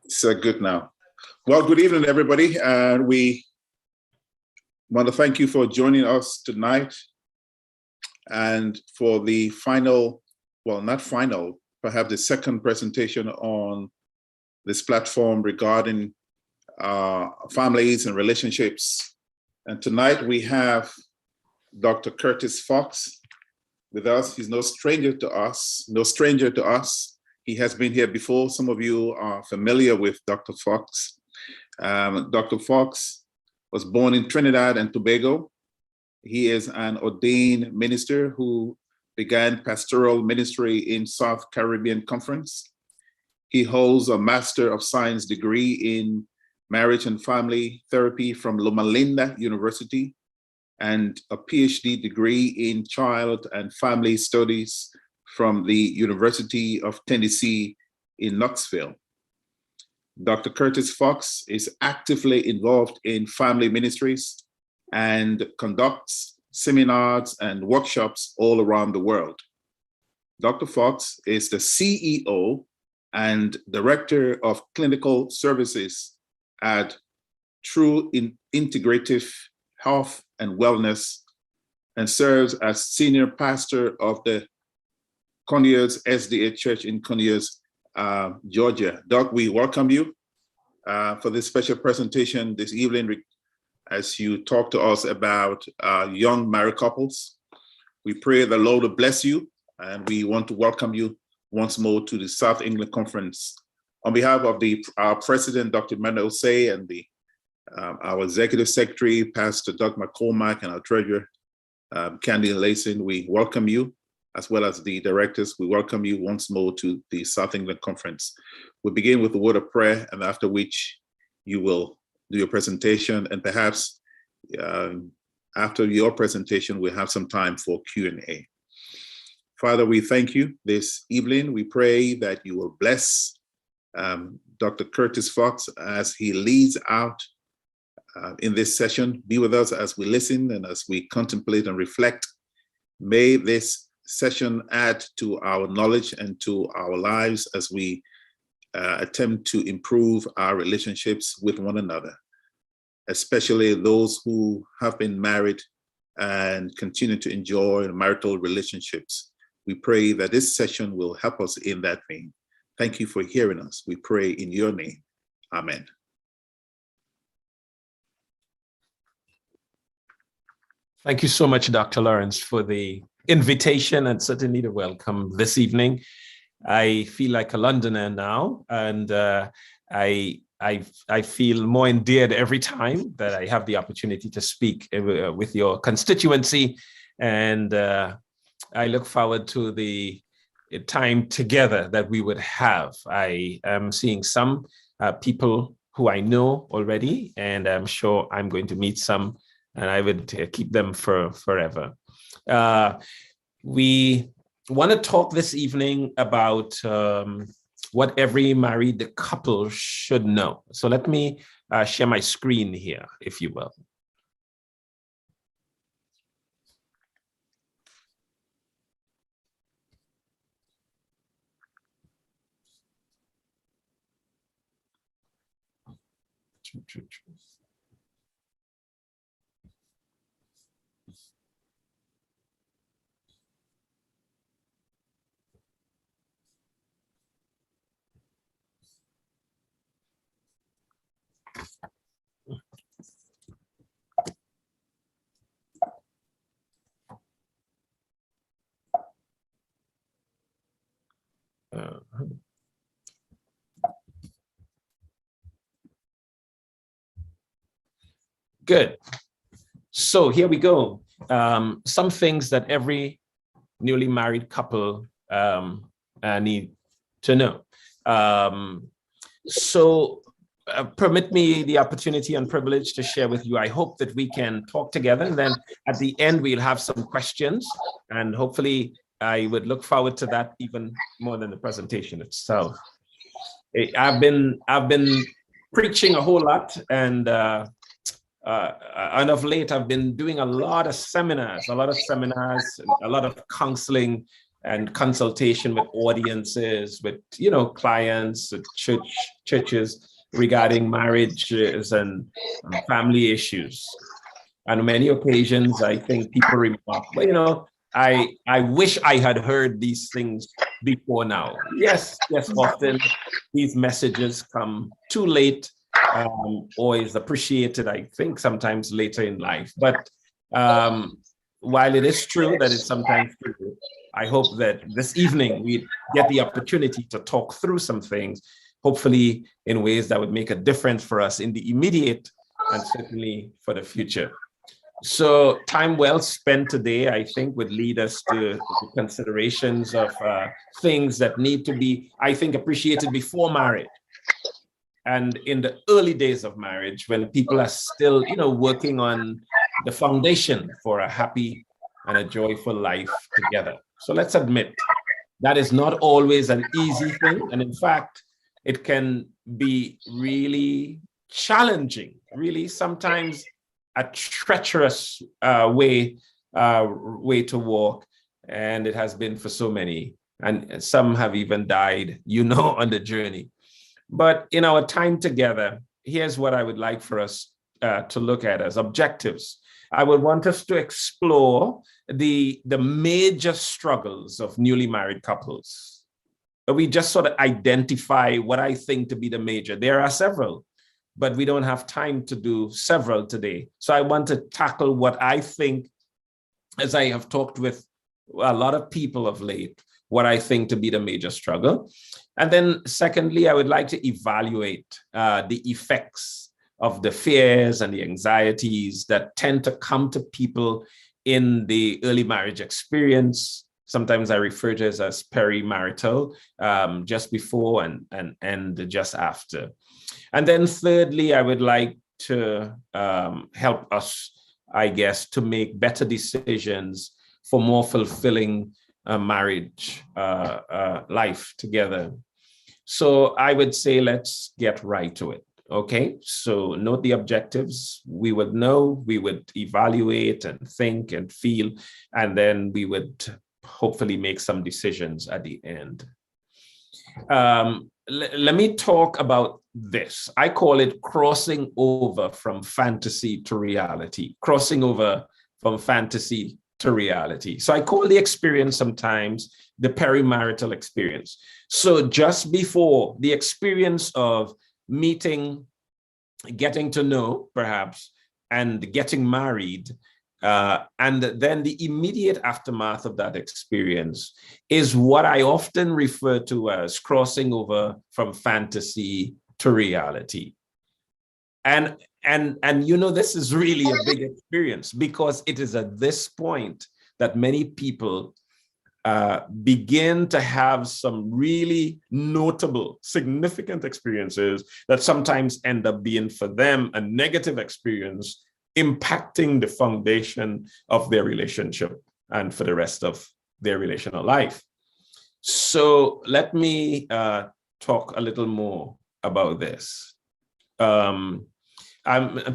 So good now. Well, good evening, everybody. We want to thank you for joining us tonight and for the final, well, not final, perhaps the second presentation on this platform regarding families and relationships. And tonight we have Dr. Curtis Fox with us. He's no stranger to us, He has been here before. Some of you are familiar with Dr. Fox. Dr. Fox was born in Trinidad and Tobago. He is an ordained minister who began pastoral ministry in South Caribbean Conference. He holds a Master of Science degree in Marriage and Family Therapy from Loma Linda University and a PhD degree in Child and Family Studies from the University of Tennessee in Knoxville. Dr. Curtis Fox is actively involved in family ministries and conducts seminars and workshops all around the world. Dr. Fox is the CEO and Director of Clinical Services at True Integrative Health and Wellness and serves as Senior Pastor of the Conyers SDA Church in Conyers, Georgia. Doc, we welcome you for this special presentation this evening as you talk to us about young married couples. We pray the Lord will bless you, and we want to welcome you once more to the South England Conference. On behalf of our President, Dr. Manuel Say, and our Executive Secretary, Pastor Doug McCormack, and our Treasurer, Candy Layson, we welcome you, as well as the directors. We welcome you once more to the South England Conference. We'll begin with a word of prayer, and after which you will do your presentation, and perhaps after your presentation, we'll have some time for Q&A. Father, we thank you this evening. We pray that you will bless Dr. Curtis Fox as he leads out in this session. Be with us as we listen and as we contemplate and reflect. May this session add to our knowledge and to our lives as we attempt to improve our relationships with one another, especially those who have been married and continue to enjoy marital relationships. We pray that this session will help us in that vein. Thank you for hearing us. We pray in your name. Amen. Thank you so much, Dr. Lawrence, for the invitation and certainly the welcome this evening. I feel like a Londoner now, and I feel more endeared every time that I have the opportunity to speak with your constituency, and I look forward to the time together that we would have. I am seeing some people who I know already, and I'm sure I'm going to meet some, and I would keep them for forever. We want to talk this evening about what every married couple should know. So let me share my screen here, if you will. Good. So here we go. Some things that every newly married couple need to know. Permit me the opportunity and privilege to share with you. I hope that we can talk together, and then at the end we'll have some questions, and hopefully I would look forward to that even more than the presentation itself. I've been preaching a whole lot, and of late I've been doing a lot of seminars, a lot of counseling and consultation with audiences, with clients, with churches regarding marriages and family issues. On many occasions, I think people remark, well, I wish I had heard these things before now. Yes, often these messages come too late, or is appreciated, I think, sometimes later in life. But while it is true that it's sometimes true, I hope that this evening we get the opportunity to talk through some things, hopefully in ways that would make a difference for us in the immediate and certainly for the future. So time well spent today, I think, would lead us to considerations of things that need to be, I think, appreciated before marriage and in the early days of marriage, when people are still, working on the foundation for a happy and a joyful life together. So let's admit that is not always an easy thing. And in fact, it can be really challenging, really sometimes a treacherous way to walk. And it has been for so many. And some have even died, on the journey. But in our time together, here's what I would like for us to look at as objectives. I would want us to explore the major struggles of newly married couples. We just sort of identify what I think to be the major. There are several, but we don't have time to do several today. So I want to tackle what I think, as I have talked with a lot of people of late, what I think to be the major struggle. And then secondly, I would like to evaluate the effects of the fears and the anxieties that tend to come to people in the early marriage experience. Sometimes I refer to it as pre-marital, just before and just after. And then thirdly, I would like to help us, I guess, to make better decisions for more fulfilling marriage life together. So I would say, let's get right to it. Okay, so note the objectives. We would know, we would evaluate and think and feel, and then we would hopefully make some decisions at the end. Let me talk about this. I call it crossing over from fantasy to reality. Crossing over from fantasy to reality. So I call the experience sometimes the perimarital experience. So just before the experience of meeting, getting to know, perhaps, and getting married, and then the immediate aftermath of that experience is what I often refer to as crossing over from fantasy to reality. And this is really a big experience, because it is at this point that many people begin to have some really notable, significant experiences that sometimes end up being for them a negative experience, impacting the foundation of their relationship and for the rest of their relational life. So let me talk a little more about this. I'm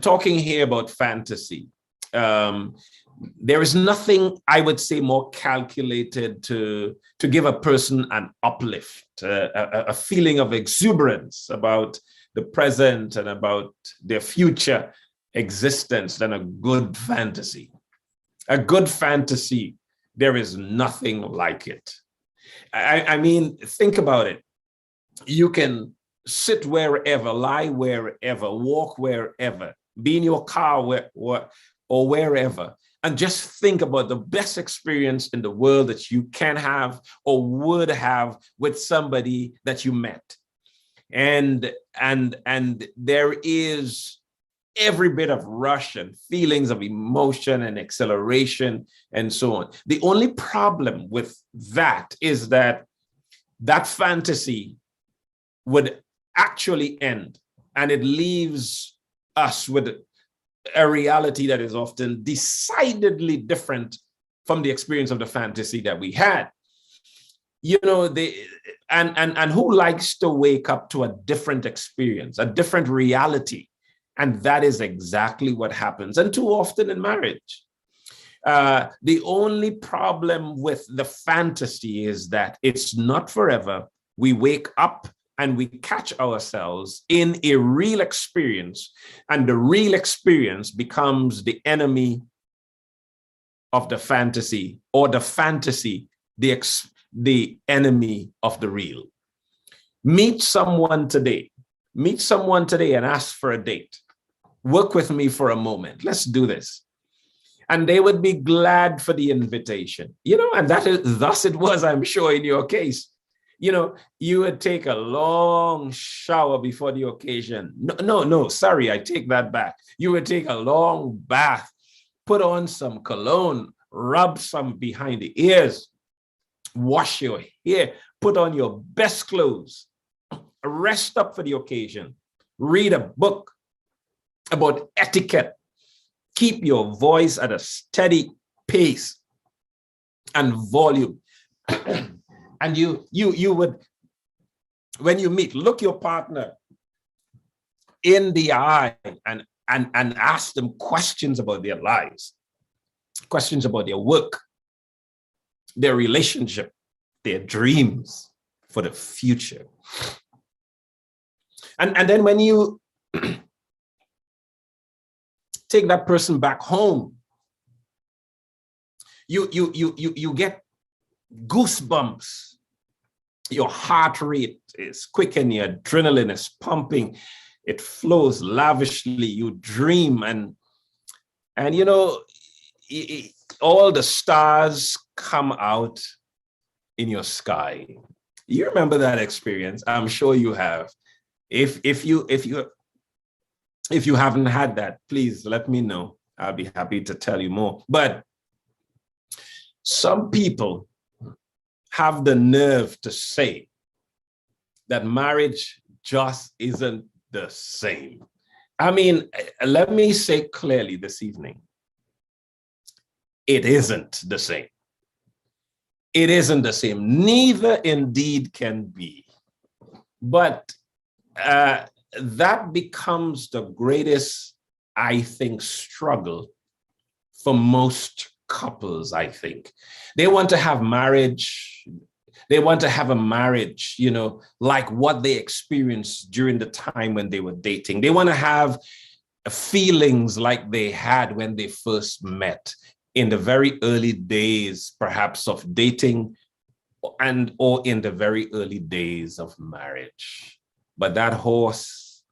talking here about fantasy. There is nothing, I would say, more calculated to give a person an uplift, a feeling of exuberance about the present and about their future existence than a good fantasy. A good fantasy, there is nothing like it. I mean, think about it. You can sit wherever, lie wherever, walk wherever, be in your car or wherever, and just think about the best experience in the world that you can have or would have with somebody that you met. And there is every bit of rush and feelings of emotion and acceleration and so on. The only problem with that is that that fantasy would actually end, and it leaves us with a reality that is often decidedly different from the experience of the fantasy that we had. And who likes to wake up to a different experience, a different reality? And that is exactly what happens, and too often in marriage. The only problem with the fantasy is that it's not forever. We wake up and we catch ourselves in a real experience, and the real experience becomes the enemy of the fantasy, or the fantasy, the enemy of the real. Meet someone today and ask for a date. Work with me for a moment. Let's do this. And they would be glad for the invitation, and thus it was, I'm sure, in your case. You would take a long shower before the occasion. No, sorry, I take that back. You would take a long bath, put on some cologne, rub some behind the ears, wash your hair, put on your best clothes, rest up for the occasion, read a book about etiquette, keep your voice at a steady pace and volume. And you would, when you meet, look your partner in the eye and ask them questions about their lives, questions about their work, their relationship, their dreams for the future. And then when you take that person back home, you get goosebumps. Your heart rate is quickened, your adrenaline is pumping, it flows lavishly, you dream, and all the stars come out in your sky. You remember that experience? I'm sure you have. If you haven't had that, please let me know. I'll be happy to tell you more. But some people have the nerve to say that marriage just isn't the same. I mean, let me say clearly this evening, it isn't the same. It isn't the same. Neither indeed can be. But that becomes the greatest, I think, struggle for most couples, I think. They want to have marriage. They want to have a marriage, like what they experienced during the time when they were dating. They want to have feelings like they had when they first met in the very early days, perhaps, of dating or in the very early days of marriage. But that horse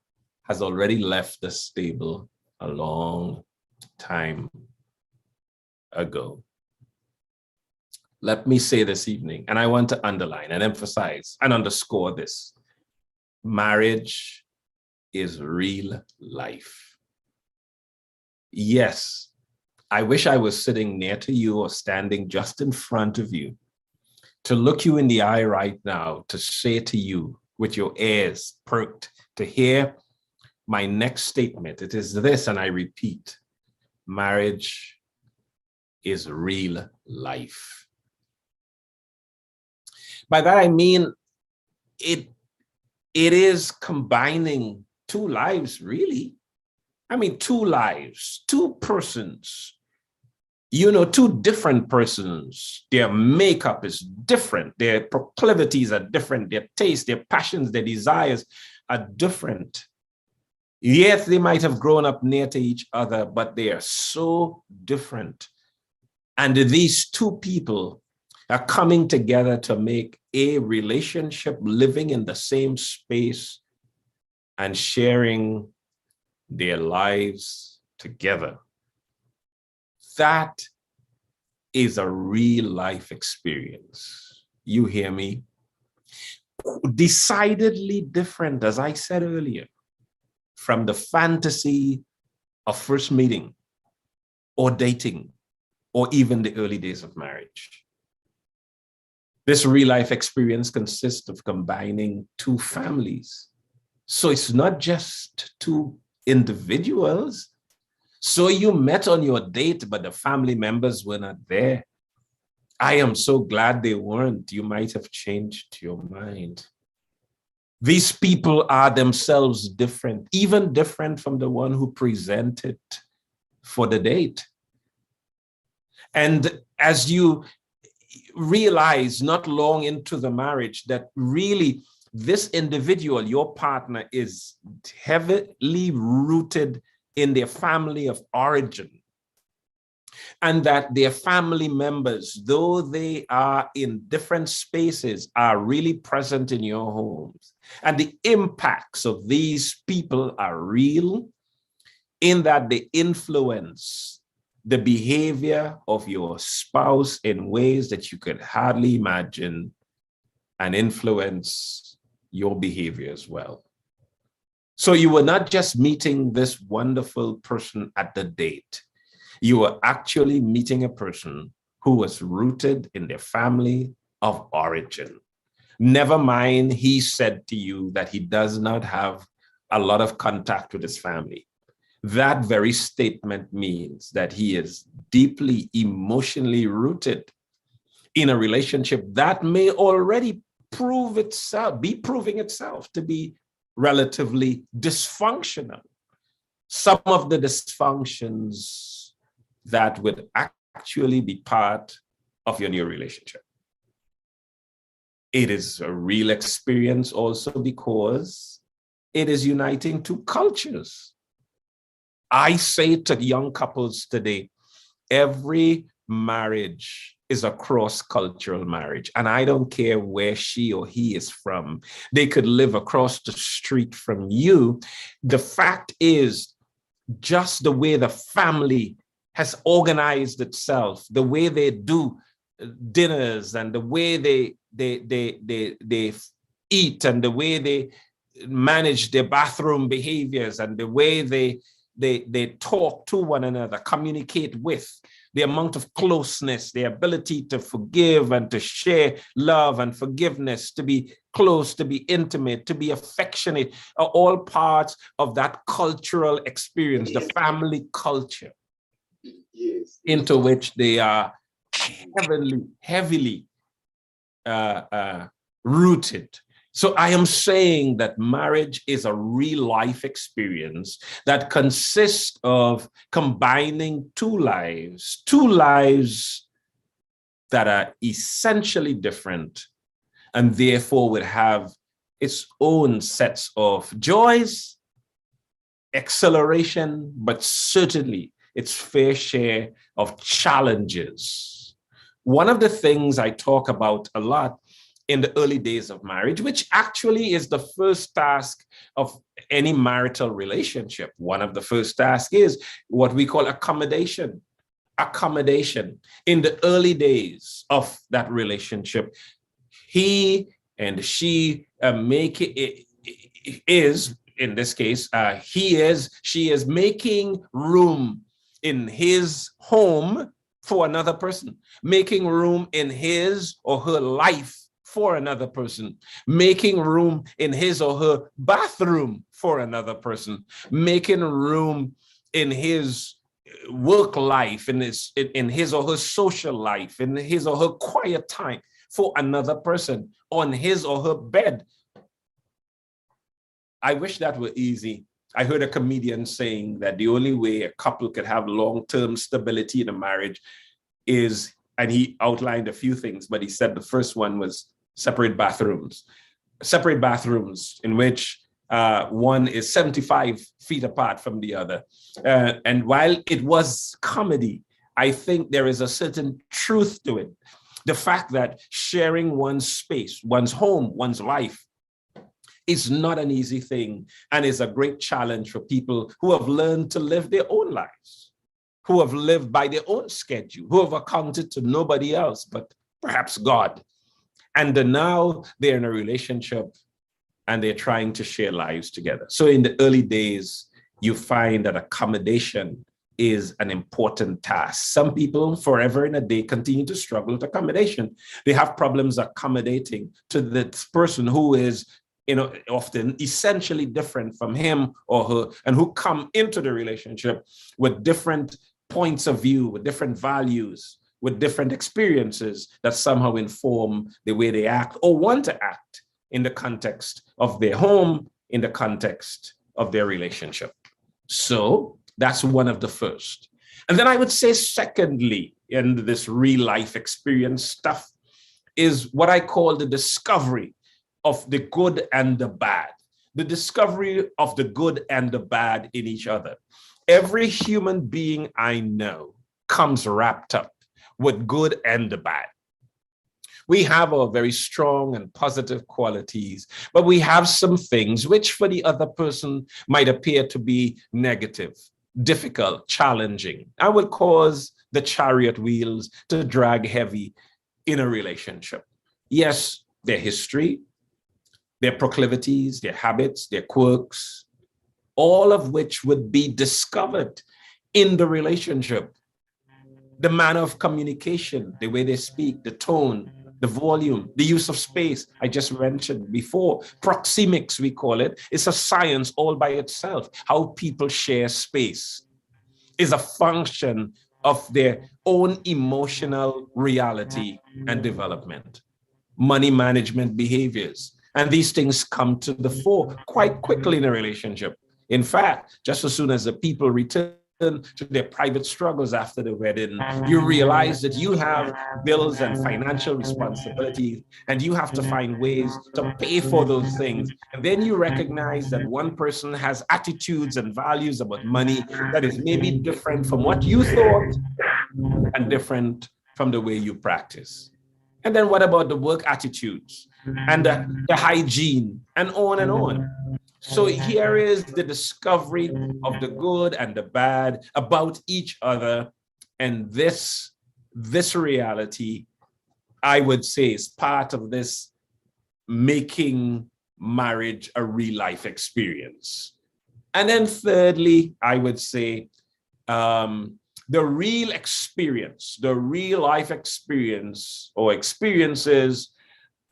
has already left the stable a long time ago. Let me say this evening, and I want to underline and emphasize and underscore this: marriage is real life. Yes, I wish I was sitting near to you or standing just in front of you to look you in the eye right now, to say to you with your ears perked, to hear my next statement. It is this, and I repeat: marriage is real life. By that I mean it is combining two lives, really. I mean, two lives, two persons, two different persons. Their makeup is different. Their proclivities are different. Their tastes, their passions, their desires are different. Yes, they might have grown up near to each other, but they are so different. And these two people are coming together to make a relationship, living in the same space and sharing their lives together. That is a real life experience. You hear me? Decidedly different, as I said earlier, from the fantasy of first meeting or dating or even the early days of marriage. This real life experience consists of combining two families. So it's not just two individuals. So you met on your date, but the family members were not there. I am so glad they weren't. You might have changed your mind. These people are themselves different, even different from the one who presented for the date. And as you realize not long into the marriage that really this individual, your partner, is heavily rooted in their family of origin, and that their family members, though they are in different spaces, are really present in your homes. And the impacts of these people are real in that they influence the behavior of your spouse in ways that you could hardly imagine, and influence your behavior as well. So you were not just meeting this wonderful person at the date. You were actually meeting a person who was rooted in their family of origin. Never mind, he said to you that he does not have a lot of contact with his family. That very statement means that he is deeply emotionally rooted in a relationship that may already be proving itself to be relatively dysfunctional. Some of the dysfunctions that would actually be part of your new relationship. It is a real experience also because it is uniting two cultures. I say to young couples today, every marriage is a cross-cultural marriage. And I don't care where she or he is from. They could live across the street from you. The fact is, just the way the family has organized itself, the way they do dinners and the way they eat and the way they manage their bathroom behaviors and the way they talk to one another, communicate with, the amount of closeness, the ability to forgive and to share love and forgiveness, to be close, to be intimate, to be affectionate, are all parts of that cultural experience, the family culture, into which they are heavily rooted. So I am saying that marriage is a real life experience that consists of combining two lives that are essentially different and therefore would have its own sets of joys, exhilaration, but certainly its fair share of challenges. One of the things I talk about a lot in the early days of marriage, which actually is the first task of any marital relationship. One of the first tasks is what we call accommodation. Accommodation. In the early days of that relationship, he and she in this case, she is making room in his home for another person, making room in his or her life for another person, making room in his or her bathroom for another person, making room in his work life, in his or her social life, in his or her quiet time for another person, on his or her bed. I wish that were easy. I heard a comedian saying that the only way a couple could have long-term stability in a marriage is, and he outlined a few things, but he said the first one was separate bathrooms in which one is 75 feet apart from the other. And while it was comedy, I think there is a certain truth to it. The fact that sharing one's space, one's home, one's life is not an easy thing and is a great challenge for people who have learned to live their own lives, who have lived by their own schedule, who have accounted to nobody else but perhaps God. And now they're in a relationship and they're trying to share lives together. So in the early days, you find that accommodation is an important task. Some people forever and a day continue to struggle with accommodation. They have problems accommodating to this person who is, often essentially different from him or her, and who come into the relationship with different points of view, with different values, with different experiences that somehow inform the way they act or want to act in the context of their home, in the context of their relationship. So that's one of the first. And then I would say, secondly, in this real life experience stuff is what I call the discovery of the good and the bad, the discovery of the good and the bad in each other. Every human being I know comes wrapped up with good and the bad. We have our very strong and positive qualities, but we have some things which for the other person might appear to be negative, difficult, challenging, and will cause the chariot wheels to drag heavy in a relationship. Yes, their history, their proclivities, their habits, their quirks, all of which would be discovered in the relationship. The manner of communication, the way they speak, the tone, the volume, the use of space, I just mentioned before. Proxemics, we call it. It's a science all by itself. How people share space is a function of their own emotional reality and development. Money management behaviors. And these things come to the fore quite quickly in a relationship. In fact, just as soon as the people return to their private struggles after the wedding, you realize that you have bills and financial responsibilities, and you have to find ways to pay for those things. And then you recognize that one person has attitudes and values about money that is maybe different from what you thought and different from the way you practice. And then what about the work attitudes and the hygiene and on and on? So here is the discovery of the good and the bad about each other. And this reality, I would say, is part of this making marriage a real life experience. And then thirdly, I would say the real experience, the real life experience or experiences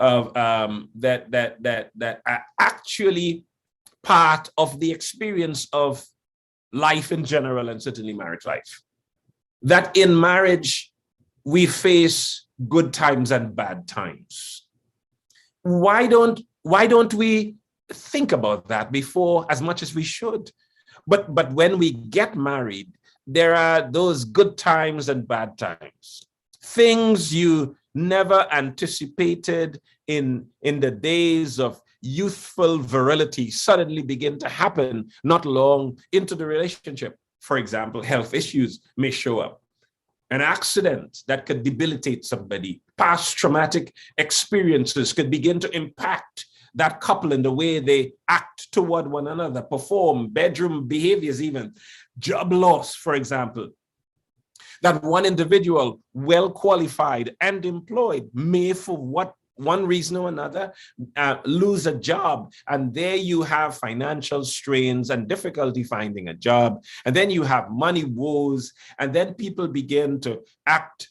of that are actually part of the experience of life in general, and certainly marriage life. That in marriage, we face good times and bad times. Why don't we think about that before as much as we should? But when we get married, there are those good times and bad times. Things you never anticipated in the days of youthful virility suddenly begin to happen not long into the relationship. For example, health issues may show up. An accident that could debilitate somebody, past traumatic experiences could begin to impact that couple in the way they act toward one another, perform, bedroom behaviors even. Job loss, for example. That one individual, well qualified and employed, may for one reason or another lose a job, and there you have financial strains and difficulty finding a job, and then you have money woes, and then people begin to act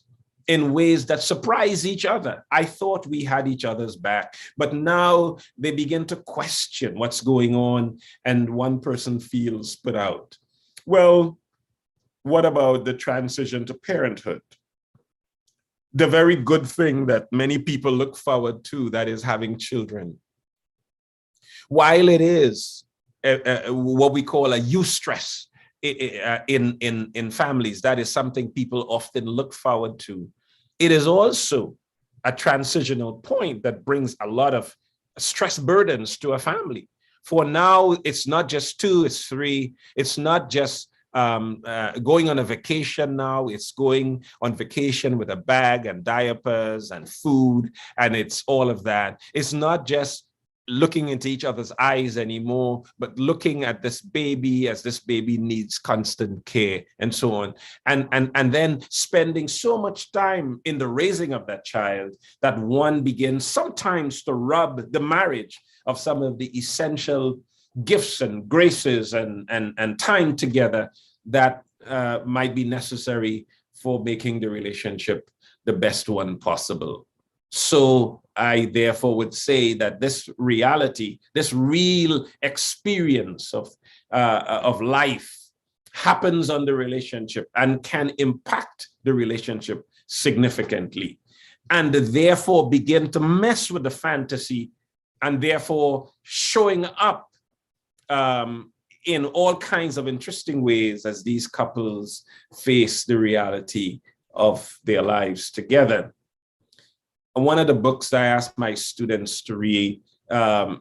in ways that surprise each other. I thought we had each other's back, but now they begin to question what's going on, and one person feels put out. Well, what about the transition to parenthood? The very good thing that many people look forward to, that is having children. While it is what we call a eustress in families, that is something people often look forward to. It is also a transitional point that brings a lot of stress burdens to a family. For now, it's not just 2, it's 3. It's not just going on a vacation now, it's going on vacation with a bag and diapers and food, and it's all of that. It's not just looking into each other's eyes anymore, but looking at this baby as this baby needs constant care and so on. And then spending so much time in the raising of that child that one begins sometimes to rob the marriage of some of the essential gifts and graces and time together that might be necessary for making the relationship the best one possible. So I therefore would say that this reality, this real experience of life happens on the relationship and can impact the relationship significantly, and therefore begin to mess with the fantasy, and therefore showing up in all kinds of interesting ways as these couples face the reality of their lives together. And one of the books that I ask my students to read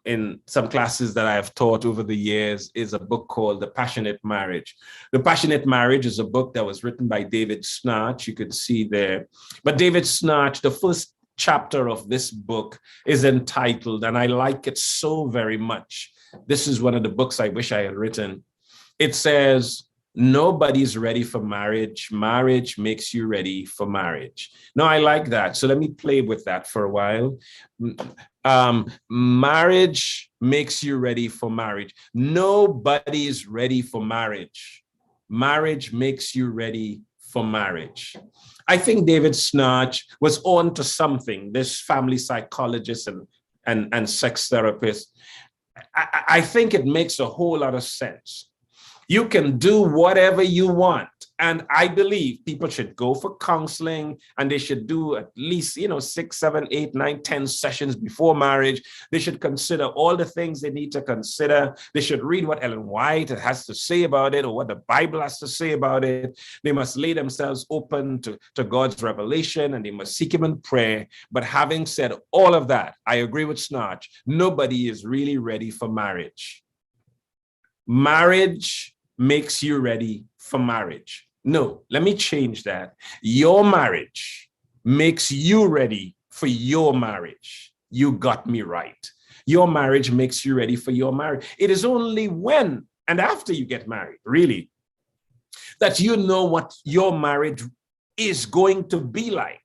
in some classes that I have taught over the years is a book called The Passionate Marriage. The Passionate Marriage is a book that was written by David Snarch, you can see there. But David Snarch, the first chapter of this book is entitled, and I like it so very much. This is one of the books I wish I had written. It says, nobody's ready for marriage. Marriage makes you ready for marriage. Now, I like that. So let me play with that for a while. Marriage makes you ready for marriage. Nobody's ready for marriage. Marriage makes you ready for marriage. I think David Snarch was on to something, this family psychologist and sex therapist. I think it makes a whole lot of sense. You can do whatever you want. And I believe people should go for counseling, and they should do at least, 6, 7, 8, 9, 10 sessions before marriage. They should consider all the things they need to consider. They should read what Ellen White has to say about it, or what the Bible has to say about it. They must lay themselves open to God's revelation, and they must seek him in prayer. But having said all of that, I agree with Snarch. Nobody is really ready for marriage. Marriage makes you ready for marriage. No, let me change that. Your marriage makes you ready for your marriage. You got me right. Your marriage makes you ready for your marriage. It is only when and after you get married, really, that you know what your marriage is going to be like.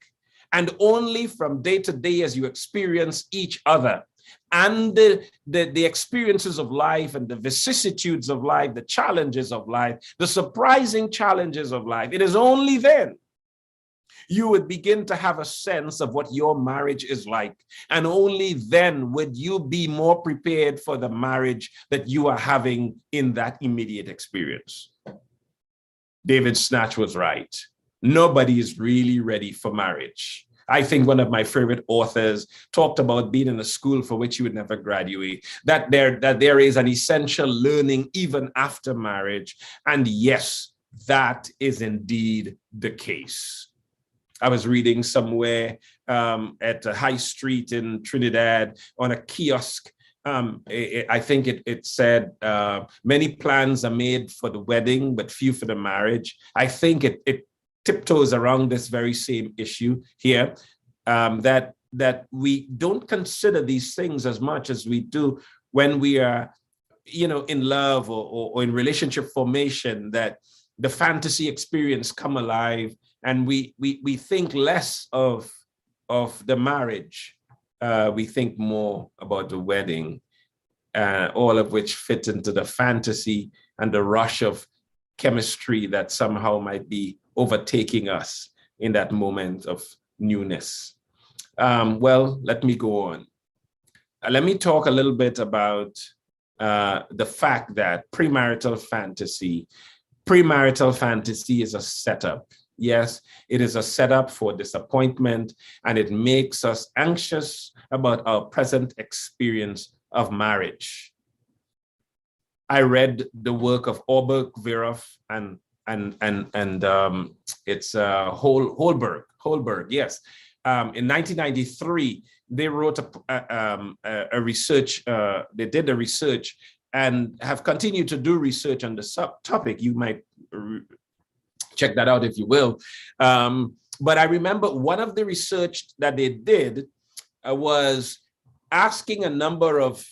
And only from day to day as you experience each other and the experiences of life and the vicissitudes of life, the challenges of life, the surprising challenges of life, it is only then you would begin to have a sense of what your marriage is like. And only then would you be more prepared for the marriage that you are having in that immediate experience. David Snarch was right. Nobody is really ready for marriage. I think one of my favorite authors talked about being in a school for which you would never graduate, that there is an essential learning even after marriage. And yes, that is indeed the case. I was reading somewhere at a high street in Trinidad on a kiosk. I think it said, many plans are made for the wedding, but few for the marriage. I think it tiptoes around this very same issue here, that we don't consider these things as much as we do when we are, in love or in relationship formation, that the fantasy experience come alive, and we think less of the marriage. We think more about the wedding, all of which fit into the fantasy and the rush of chemistry that somehow might be overtaking us in that moment of newness. Well, let me go on. Let me talk a little bit about the fact that premarital fantasy is a setup. Yes, it is a setup for disappointment, and it makes us anxious about our present experience of marriage. I read the work of Orberg, Veroff, and it's Holberg, yes. In 1993, they wrote a research, they did a research and have continued to do research on the subtopic. You might check that out if you will. But I remember one of the research that they did was asking a number of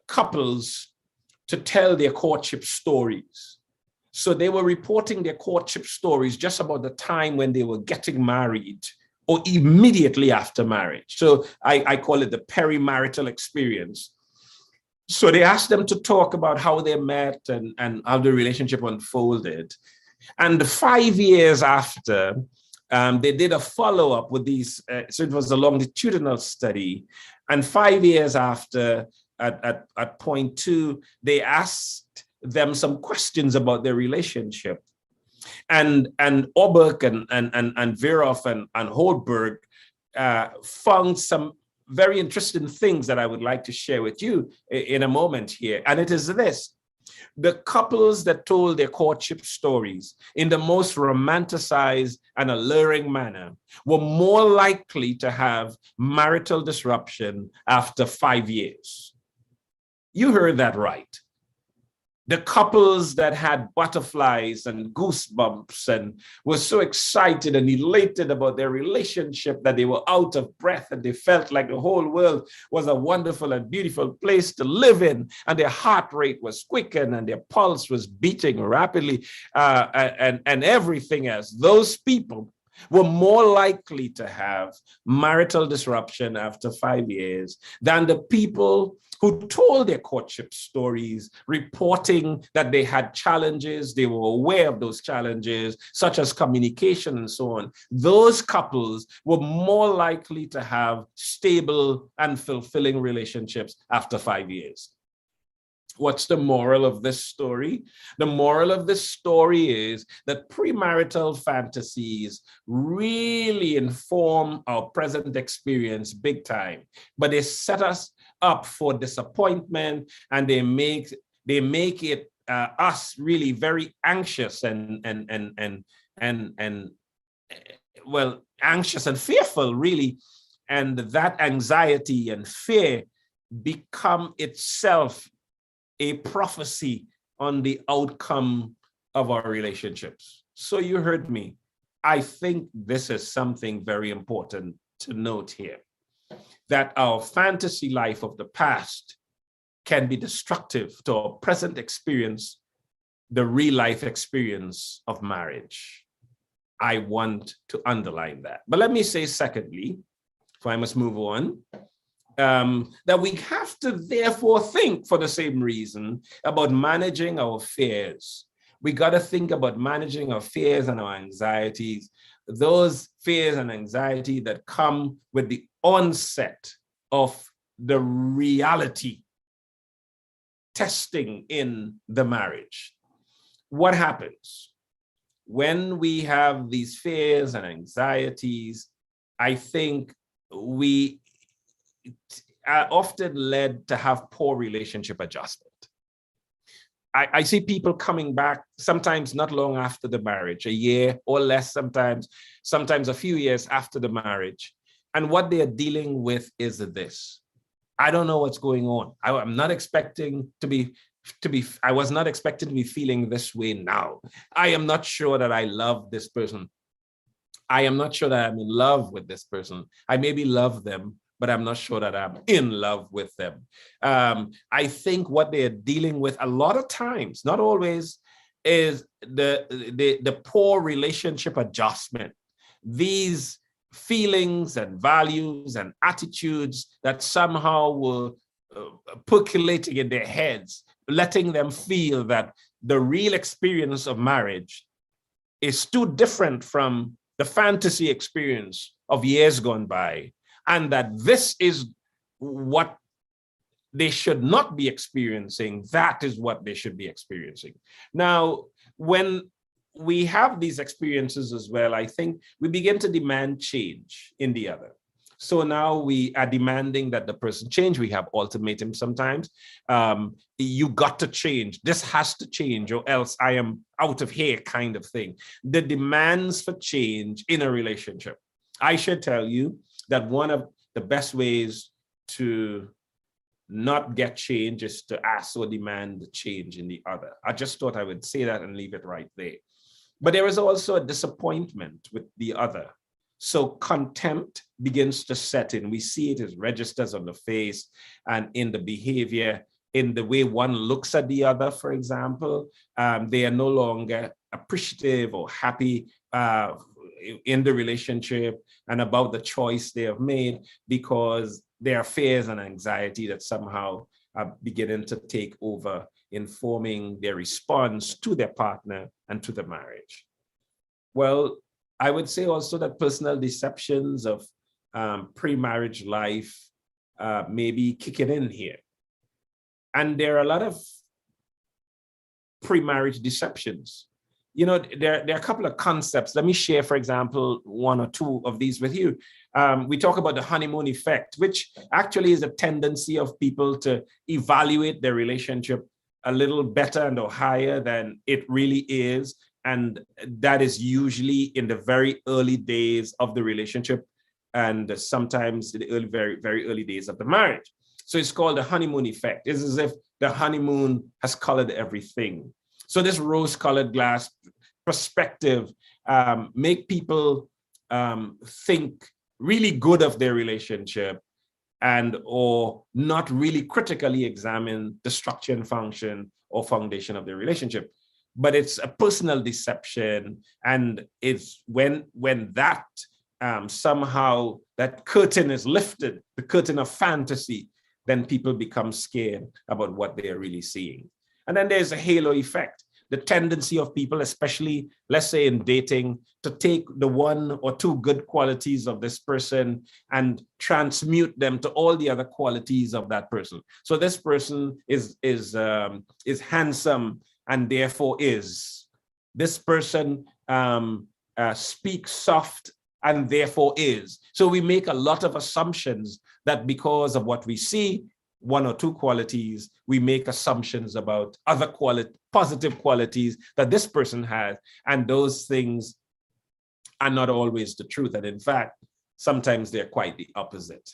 couples to tell their courtship stories. So they were reporting their courtship stories just about the time when they were getting married or immediately after marriage. So I call it the pre-marital experience. So they asked them to talk about how they met and how the relationship unfolded. And 5 years after, they did a follow-up with these, so it was a longitudinal study. And 5 years after, at point 2, they asked them some questions about their relationship. And Orberg and Veroff and Holberg found some very interesting things that I would like to share with you in a moment here. And it is this: The couples that told their courtship stories in the most romanticized and alluring manner were more likely to have marital disruption after 5 years. You heard that right. The couples that had butterflies and goosebumps and were so excited and elated about their relationship that they were out of breath and they felt like the whole world was a wonderful and beautiful place to live in, and their heart rate was quickened and their pulse was beating rapidly, and everything else. Those people were more likely to have marital disruption after 5 years than the people who told their courtship stories, reporting that they had challenges, they were aware of those challenges, such as communication and so on. Those couples were more likely to have stable and fulfilling relationships after 5 years. What's the moral of this story? The moral of this story is that premarital fantasies really inform our present experience big time, but they set us up for disappointment, and they make it us really very anxious and well, anxious and fearful, really, and that anxiety and fear become itself a prophecy on the outcome of our relationships. So you heard me. I think this is something very important to note here, that our fantasy life of the past can be destructive to our present experience, the real life experience of marriage. I want to underline that. But let me say secondly, if I must move on, that we have to therefore think, for the same reason, about managing our fears. We got to think about managing our fears and our anxieties, those fears and anxiety that come with the onset of the reality testing in the marriage. What happens when we have these fears and anxieties? I think we are often led to have poor relationship adjustment. I see people coming back sometimes not long after the marriage, a year or less, sometimes a few years after the marriage. And what they are dealing with is this: I don't know what's going on. I was not expecting to be feeling this way now. I am not sure that I love this person. I am not sure that I'm in love with this person. I maybe love them, but I'm not sure that I'm in love with them. I think what they're dealing with a lot of times, not always, is the poor relationship adjustment. These feelings and values and attitudes that somehow were percolating in their heads, letting them feel that the real experience of marriage is too different from the fantasy experience of years gone by, and that this is what they should not be experiencing. That is what they should be experiencing. Now, when we have these experiences as well, I think we begin to demand change in the other. So now we are demanding that the person change. We have ultimatums sometimes. You got to change. This has to change, or else I am out of here, kind of thing. The demands for change in a relationship. I should tell you that one of the best ways to not get change is to ask or demand the change in the other. I just thought I would say that and leave it right there. But there is also a disappointment with the other. So contempt begins to set in. We see it as registers on the face and in the behavior, in the way one looks at the other, for example. They are no longer appreciative or happy in the relationship and about the choice they have made, because there are fears and anxiety that somehow are beginning to take over, informing their response to their partner and to the marriage. Well, I would say also that personal deceptions of pre-marriage life may be kicking in here. And there are a lot of pre-marriage deceptions. You know, there are a couple of concepts. Let me share, for example, one or two of these with you. We talk about the honeymoon effect, which actually is a tendency of people to evaluate their relationship a little better and or higher than it really is. And that is usually in the very early days of the relationship, and sometimes in the early, very, very early days of the marriage. So it's called the honeymoon effect. It's as if the honeymoon has colored everything. So this rose-colored glass perspective make people think really good of their relationship, and or not really critically examine the structure and function or foundation of the relationship. But it's a personal deception, and it's when that somehow that curtain is lifted, the curtain of fantasy, then people become scared about what they are really seeing. And then there's a halo effect. The tendency of people, especially, let's say in dating, to take the one or two good qualities of this person and transmute them to all the other qualities of that person. So this person is handsome and therefore is. This person speaks soft and therefore is. So we make a lot of assumptions that because of what we see, one or two qualities, we make assumptions about other positive qualities that this person has, and those things are not always the truth. And in fact, sometimes they're quite the opposite.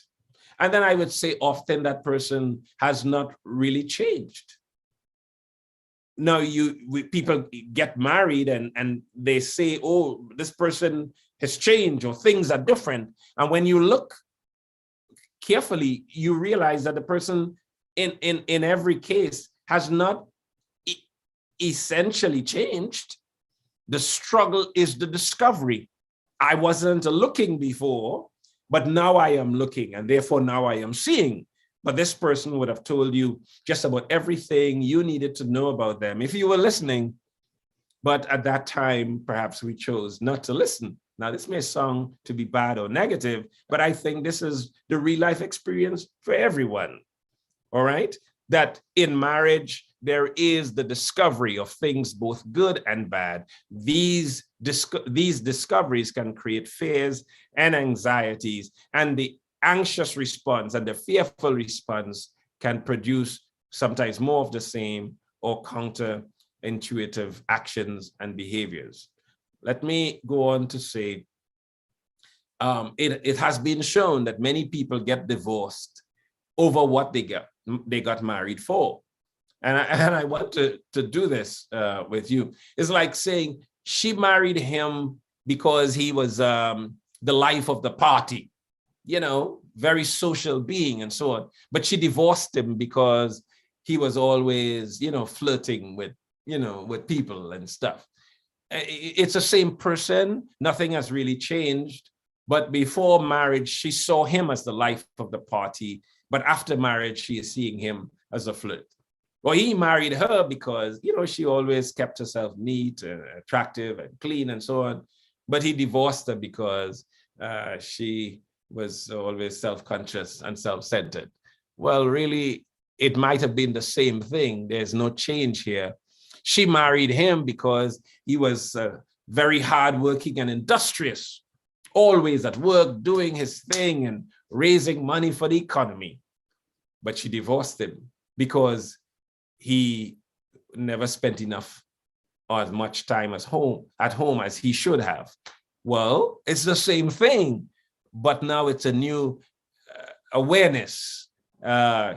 And then I would say often that person has not really changed. Now, people get married and they say, oh, this person has changed or things are different. And when you look carefully, you realize that the person in every case has not essentially changed. The struggle is the discovery. I wasn't looking before, but now I am looking, and therefore now I am seeing. But this person would have told you just about everything you needed to know about them if you were listening. But at that time, perhaps we chose not to listen. Now, this may sound to be bad or negative, but I think this is the real life experience for everyone. All right? That in marriage, there is the discovery of things both good and bad. These discoveries can create fears and anxieties, and the anxious response and the fearful response can produce sometimes more of the same or counterintuitive actions and behaviors. Let me go on to say, it has been shown that many people get divorced over what they got married for. And I want to do this with you. It's like saying she married him because he was the life of the party, very social being and so on. But she divorced him because he was always, flirting with people and stuff. It's the same person. Nothing has really changed. But before marriage, she saw him as the life of the party. But after marriage, she is seeing him as a flirt. Well, he married her because, she always kept herself neat and attractive and clean and so on. But he divorced her because she was always self-conscious and self-centered. Well, really, it might have been the same thing. There's no change here. She married him because he was very hardworking and industrious, always at work, doing his thing and raising money for the economy. But she divorced him because he never spent enough or as much time at home as he should have. Well, it's the same thing, but now it's a new awareness.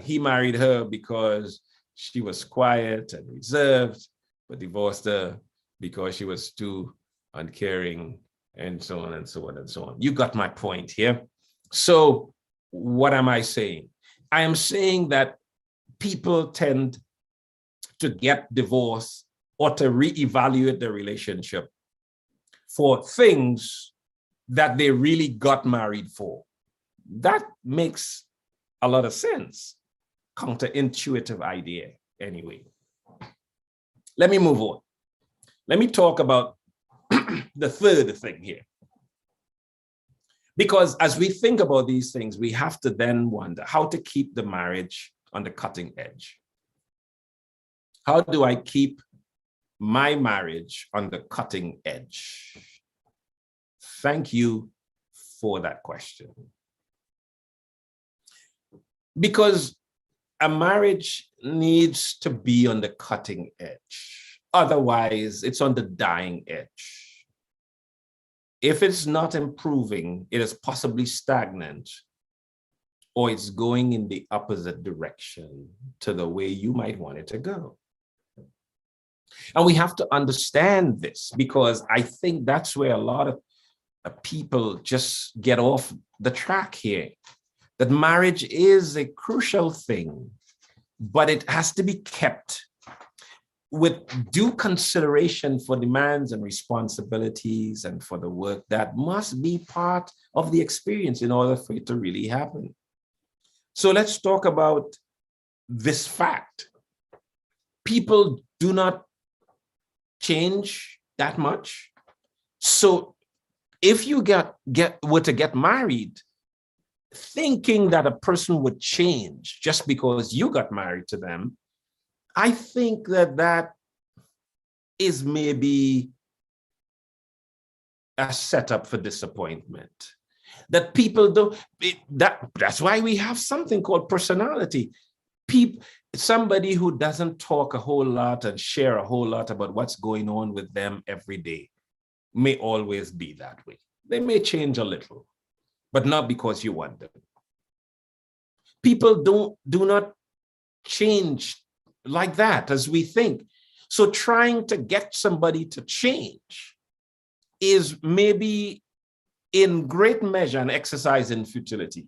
He married her because she was quiet and reserved, but divorced her because she was too uncaring, and so on and so on and so on. You got my point here. So what am I saying? I am saying that people tend to get divorced or to reevaluate the relationship for things that they really got married for. That makes a lot of sense. Counterintuitive idea, anyway. Let me move on. Let me talk about the third thing here. Because as we think about these things, we have to then wonder how to keep the marriage on the cutting edge. How do I keep my marriage on the cutting edge? Thank you for that question. Because a marriage needs to be on the cutting edge. Otherwise, it's on the dying edge. If it's not improving, it is possibly stagnant, or it's going in the opposite direction to the way you might want it to go. And we have to understand this, because I think that's where a lot of people just get off the track here. That marriage is a crucial thing, but it has to be kept with due consideration for demands and responsibilities and for the work that must be part of the experience in order for it to really happen. So let's talk about this fact. People do not change that much. So if you were to get married, thinking that a person would change just because you got married to them, I think that is maybe a setup for disappointment. That people don't, that's why we have something called personality. Somebody who doesn't talk a whole lot and share a whole lot about what's going on with them every day may always be that way. They may change a little, but not because you want them. People do not change like that as we think. So trying to get somebody to change is maybe in great measure an exercise in futility.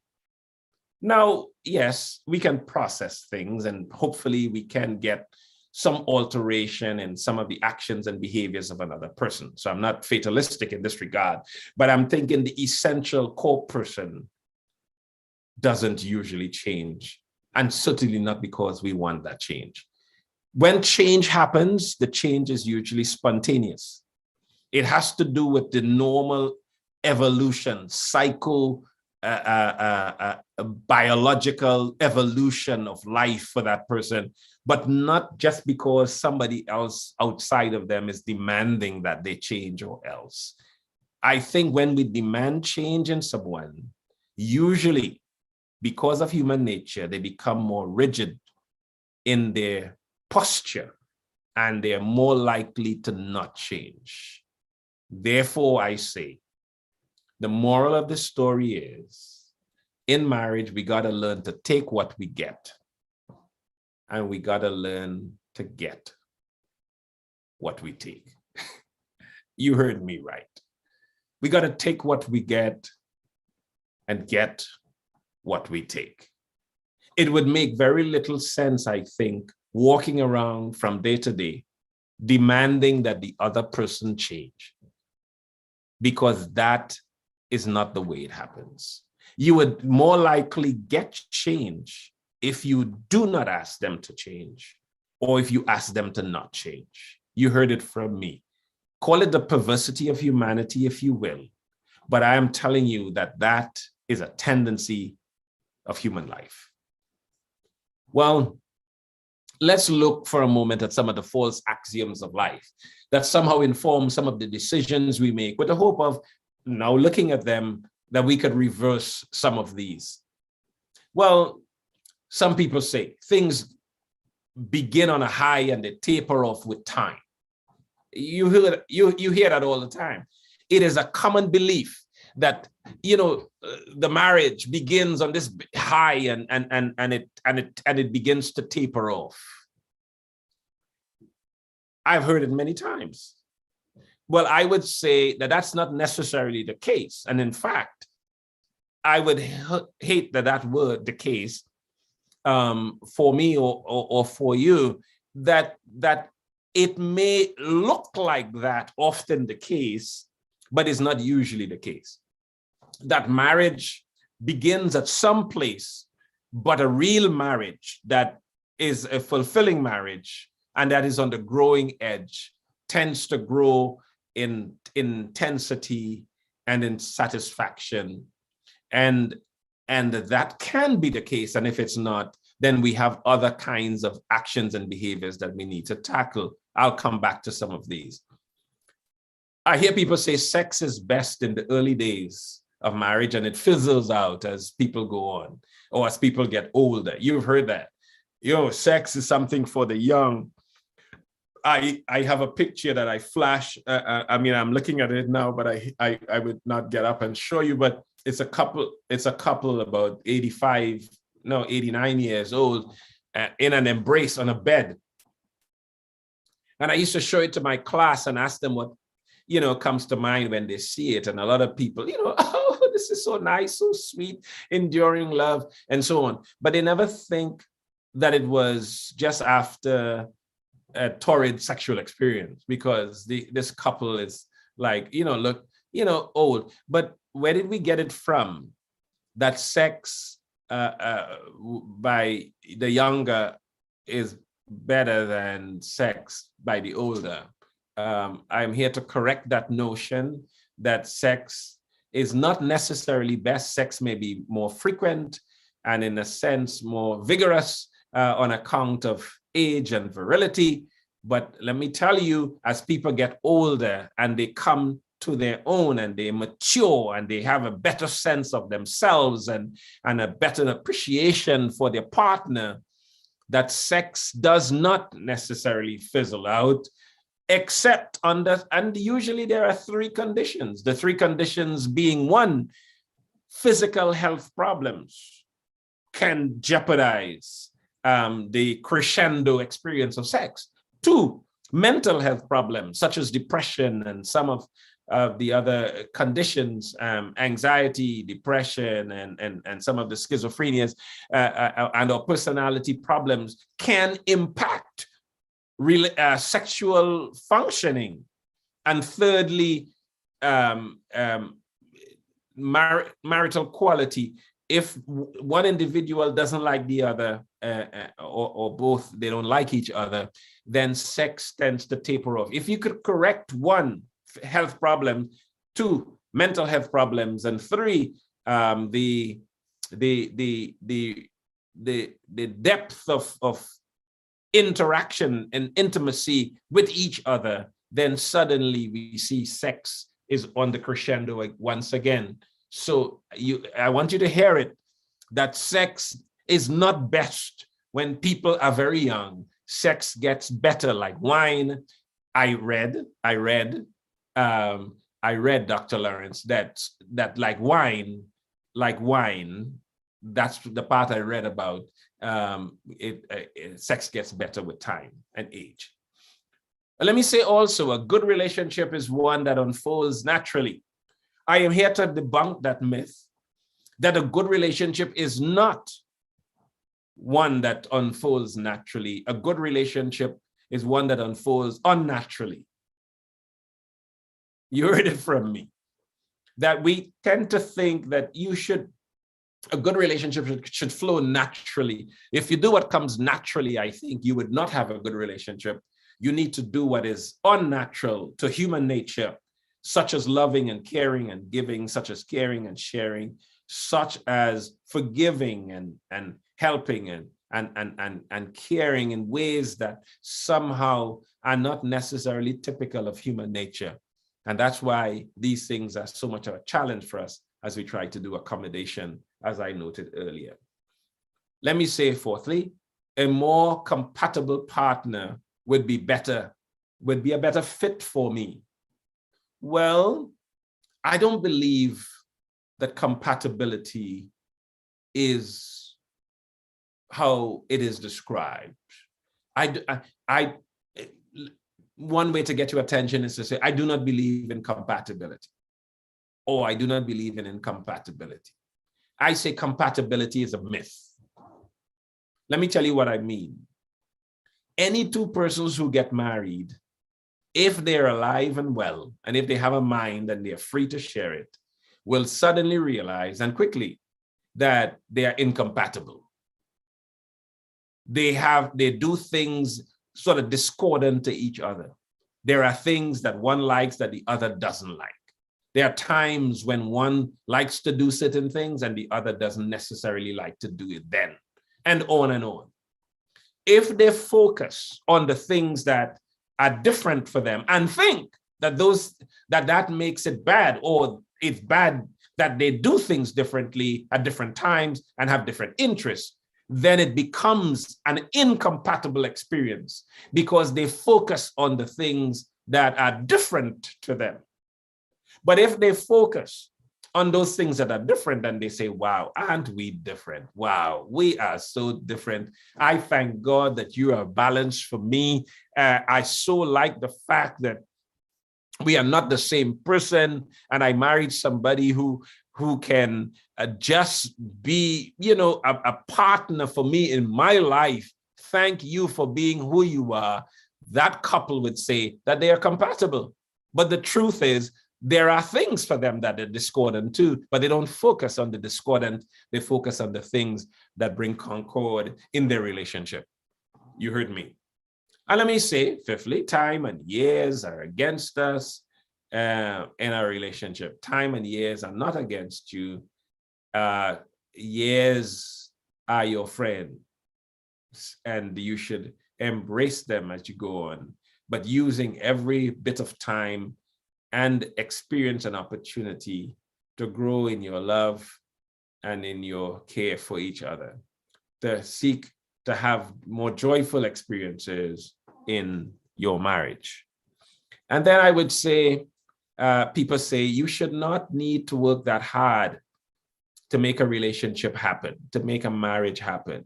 Now, yes, we can process things and hopefully we can get some alteration in some of the actions and behaviors of another person. So I'm not fatalistic in this regard, but I'm thinking the essential core person doesn't usually change, and certainly not because we want that change. When change happens, the change is usually spontaneous. It has to do with the normal evolution, biological evolution of life for that person, but not just because somebody else outside of them is demanding that they change or else. I think when we demand change in someone, usually because of human nature, they become more rigid in their posture and they're more likely to not change. Therefore, I say, the moral of the story is, in marriage, we got to learn to take what we get, and we got to learn to get what we take. You heard me right. We got to take what we get and get what we take. It would make very little sense, I think, walking around from day to day, demanding that the other person change, because that is not the way it happens. You would more likely get change if you do not ask them to change, or if you ask them to not change. You heard it from me. Call it the perversity of humanity, if you will, but I am telling you that that is a tendency of human life. Well, let's look for a moment at some of the false axioms of life that somehow inform some of the decisions we make, with the hope of now looking at them that we could reverse some of these. Well, some people say things begin on a high and they taper off with time. You hear that all the time. It is a common belief that, the marriage begins on this high and it begins to taper off. I've heard it many times. Well, I would say that that's not necessarily the case. And in fact, I would hate that were the case for me or for you, that it may look like that often the case, but it's not usually the case. That marriage begins at some place, but a real marriage that is a fulfilling marriage and that is on the growing edge tends to grow in intensity and in satisfaction. And that can be the case. And if it's not, then we have other kinds of actions and behaviors that we need to tackle. I'll come back to some of these. I hear people say sex is best in the early days of marriage and it fizzles out as people go on or as people get older. You've heard that. sex is something for the young. I have a picture that I flash. I mean, I'm looking at it now, but I would not get up and show you. But it's a couple about 89 years old, in an embrace on a bed. And I used to show it to my class and ask them what, comes to mind when they see it. And a lot of people, oh, this is so nice, so sweet, enduring love, and so on. But they never think that it was just after a torrid sexual experience, because this couple is like, old. But where did we get it from? That sex by the younger is better than sex by the older. I'm here to correct that notion that sex is not necessarily best. Sex may be more frequent and, in a sense, more vigorous on account of age and virility. But let me tell you, as people get older and they come to their own and they mature and they have a better sense of themselves and a better appreciation for their partner, that sex does not necessarily fizzle out, except under, and usually there are three conditions. The three conditions being: one, physical health problems can jeopardize the crescendo experience of sex. Two, mental health problems such as depression and some of the other conditions, anxiety, depression, and some of the schizophrenias and or personality problems can impact sexual functioning. And thirdly, marital quality. If one individual doesn't like the other, or both, they don't like each other, then sex tends to taper off. If you could correct one, health problem; two, mental health problems; and three, the depth of interaction and intimacy with each other, then suddenly we see sex is on the crescendo once again. So I want you to hear it, that sex is not best when people are very young. Sex gets better like wine. I read, Dr. Lawrence, that like wine, that's the part I read about. Sex gets better with time and age. And let me say also, a good relationship is one that unfolds naturally. I am here to debunk that myth that a good relationship is not one that unfolds naturally. A good relationship is one that unfolds unnaturally. You heard it from me, that we tend to think that a good relationship should flow naturally. If you do what comes naturally, I think you would not have a good relationship. You need to do what is unnatural to human nature, such as loving and caring and giving, such as caring and sharing, such as forgiving and helping and caring in ways that somehow are not necessarily typical of human nature. And that's why these things are so much of a challenge for us as we try to do accommodation, as I noted earlier. Let me say, fourthly, a more compatible partner would be a better fit for me. Well, I don't believe that compatibility is how it is described. One way to get your attention is to say, I do not believe in compatibility, or I do not believe in incompatibility. I say compatibility is a myth. Let me tell you what I mean. Any two persons who get married, if they're alive and well, and if they have a mind and they're free to share it, will suddenly realize, and quickly, that they are incompatible. They do things sort of discordant to each other. There are things that one likes that the other doesn't like. There are times when one likes to do certain things and the other doesn't necessarily like to do it then, and on and on. If they focus on the things that are different for them and think that that makes it bad, or it's bad that they do things differently at different times and have different interests, then it becomes an incompatible experience because they focus on the things that are different to them. But if they focus on those things that are different and they say, wow, aren't we different? Wow, we are so different. I thank God that you are balanced for me. I so like the fact that we are not the same person, and I married somebody who can just be, a partner for me in my life. Thank you for being who you are. That couple would say that they are compatible. But the truth is, there are things for them that are discordant too, but they don't focus on the discordant. They focus on the things that bring concord in their relationship. You heard me. And let me say, fifthly, time and years are against us in our relationship. Time and years are not against you. Years are your friends, and you should embrace them as you go on, but using every bit of time and experience an opportunity to grow in your love and in your care for each other, to seek to have more joyful experiences in your marriage. And then I would say, people say you should not need to work that hard to make a relationship happen, to make a marriage happen.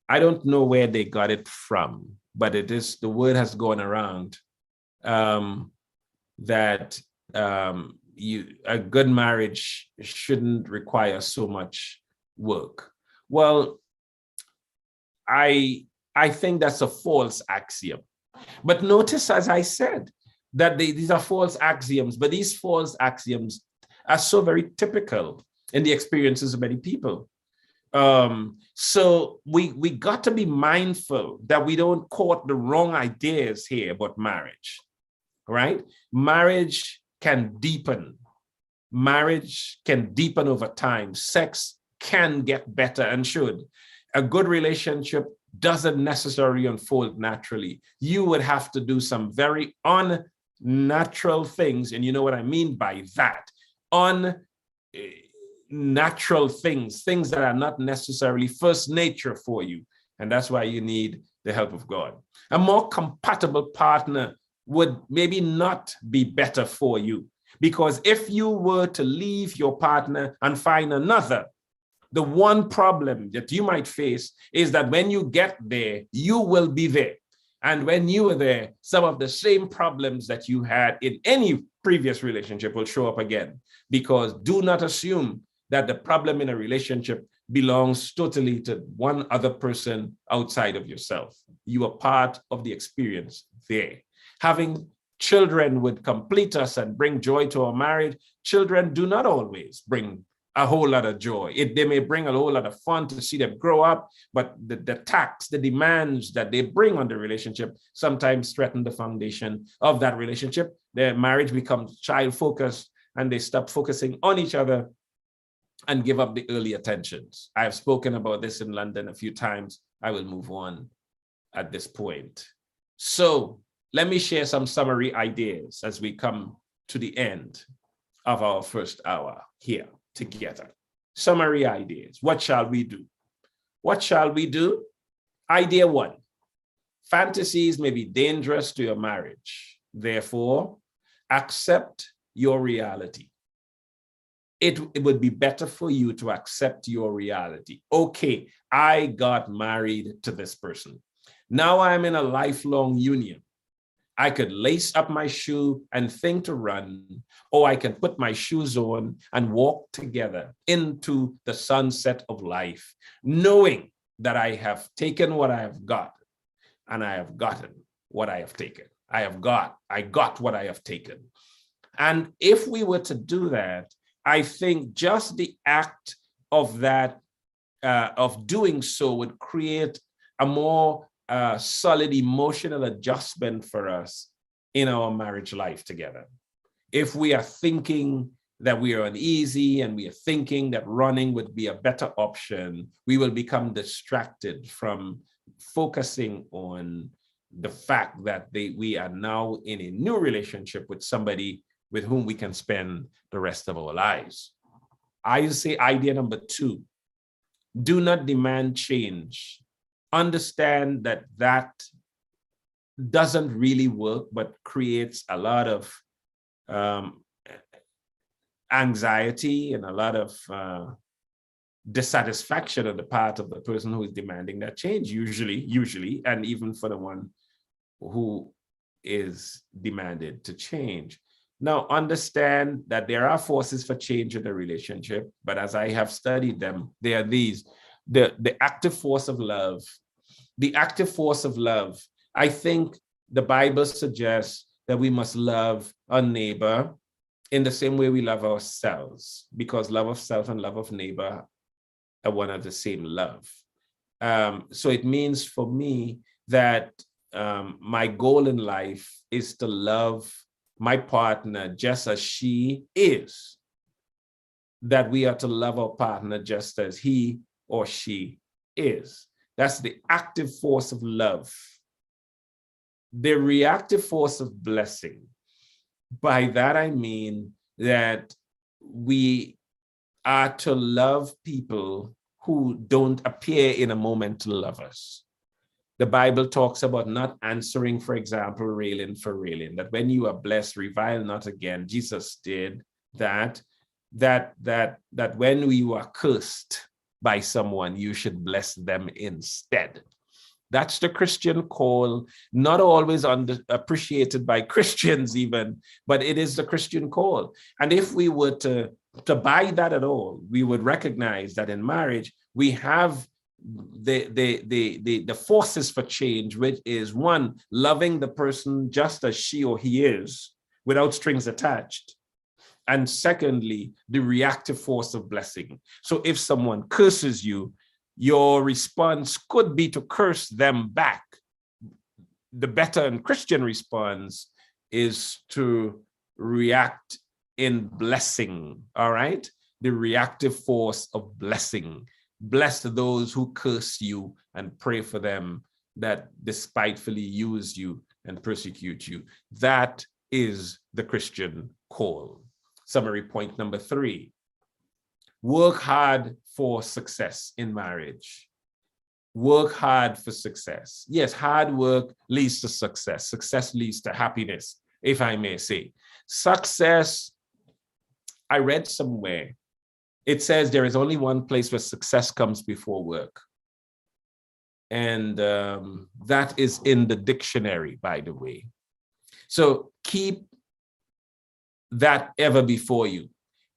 I don't know where they got it from, but the word has gone around that a good marriage shouldn't require so much work. Well, I think that's a false axiom. But notice, as I said, that these are false axioms, but these false axioms are so very typical in the experiences of many people. So we got to be mindful that we don't court the wrong ideas here about marriage. Right? Marriage can deepen. Marriage can deepen over time. Sex can get better and should. A good relationship doesn't necessarily unfold naturally. You would have to do some very unnatural things. And you know what I mean by that. Unnatural things that are not necessarily first nature for you. And that's why you need the help of God. A more compatible partner would maybe not be better for you, because if you were to leave your partner and find another, the one problem that you might face is that when you get there, you will be there. And when you are there, some of the same problems that you had in any previous relationship will show up again, because do not assume that the problem in a relationship belongs totally to one other person outside of yourself. You are part of the experience there. Having children would complete us and bring joy to our marriage. Children do not always bring a whole lot of joy. They may bring a whole lot of fun to see them grow up, but the tax, the demands that they bring on the relationship sometimes threaten the foundation of that relationship. Their marriage becomes child-focused, and they stop focusing on each other and give up the early attentions. I have spoken about this in London a few times. I will move on at this point. So let me share some summary ideas as we come to the end of our first hour here together. Summary ideas. What shall we do? What shall we do? Idea one: fantasies may be dangerous to your marriage. Therefore, accept your reality. It would be better for you to accept your reality. Okay, I got married to this person. Now I'm in a lifelong union. I could lace up my shoe and think to run, or I can put my shoes on and walk together into the sunset of life, knowing that I have taken what I have got, and I have gotten what I have taken. I got what I have taken. And if we were to do that, I think just the act of that, of doing so, would create a more solid emotional adjustment for us in our marriage life together. If we are thinking that we are uneasy and we are thinking that running would be a better option, we will become distracted from focusing on the fact that we are now in a new relationship with somebody with whom we can spend the rest of our lives. I say idea number two: Do not demand change. Understand that that doesn't really work, but creates a lot of anxiety and a lot of dissatisfaction on the part of the person who is demanding that change, usually, and even for the one who is demanded to change. Now, understand that there are forces for change in the relationship, but as I have studied them, they are these: the active force of love. The active force of love. I think the Bible suggests that we must love our neighbor in the same way we love ourselves, because love of self and love of neighbor are one of the same love. So it means for me that my goal in life is to love my partner just as she is, that we are to love our partner just as he or she is. That's the active force of love. The reactive force of blessing. By that I mean that we are to love people who don't appear in a moment to love us. The Bible talks about not answering, for example, railing for railing, that when you are blessed, revile not again. Jesus did that when you are cursed by someone, you should bless them instead. That's the Christian call, not always appreciated by Christians even, but it is the Christian call. And if we were to buy that at all, we would recognize that in marriage, we have the forces for change, which is one, loving the person just as she or he is, without strings attached. And secondly, the reactive force of blessing. So if someone curses you, your response could be to curse them back. The better and Christian response is to react in blessing, all right? The reactive force of blessing. Bless those who curse you and pray for them that despitefully use you and persecute you. That is the Christian call. Summary point number 3. Work hard for success in marriage. Work hard for success. Yes, hard work leads to success. Success leads to happiness, if I may say. Success, I read somewhere, it says there is only one place where success comes before work. And that is in the dictionary, by the way. So keep that ever before you.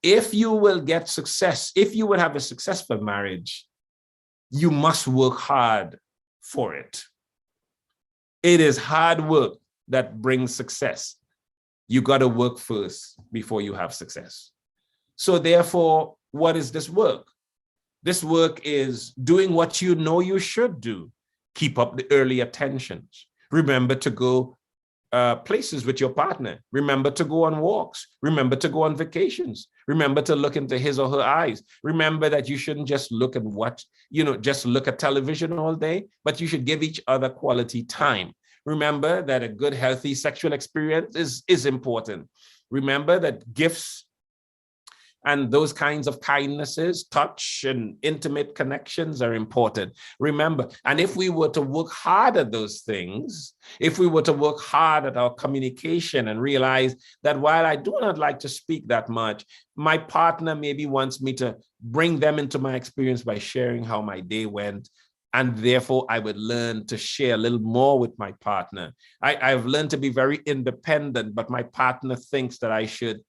If you will get success, if you will have a successful marriage, you must work hard for it. It is hard work that brings success. You got to work first before you have success. So therefore, what is this work? This work is doing what you know you should do. Keep up the early attentions. Remember to go places with your partner. Remember to go on walks. Remember to go on vacations. Remember to look into his or her eyes. Remember that you shouldn't just look and watch, just look at television all day, but you should give each other quality time. Remember that a good, healthy sexual experience is important. Remember that gifts and those kinds of kindnesses, touch and intimate connections are important. Remember, and if we were to work hard at those things, if we were to work hard at our communication and realize that while I do not like to speak that much, my partner maybe wants me to bring them into my experience by sharing how my day went. And therefore, I would learn to share a little more with my partner. I've learned to be very independent, but my partner thinks that I should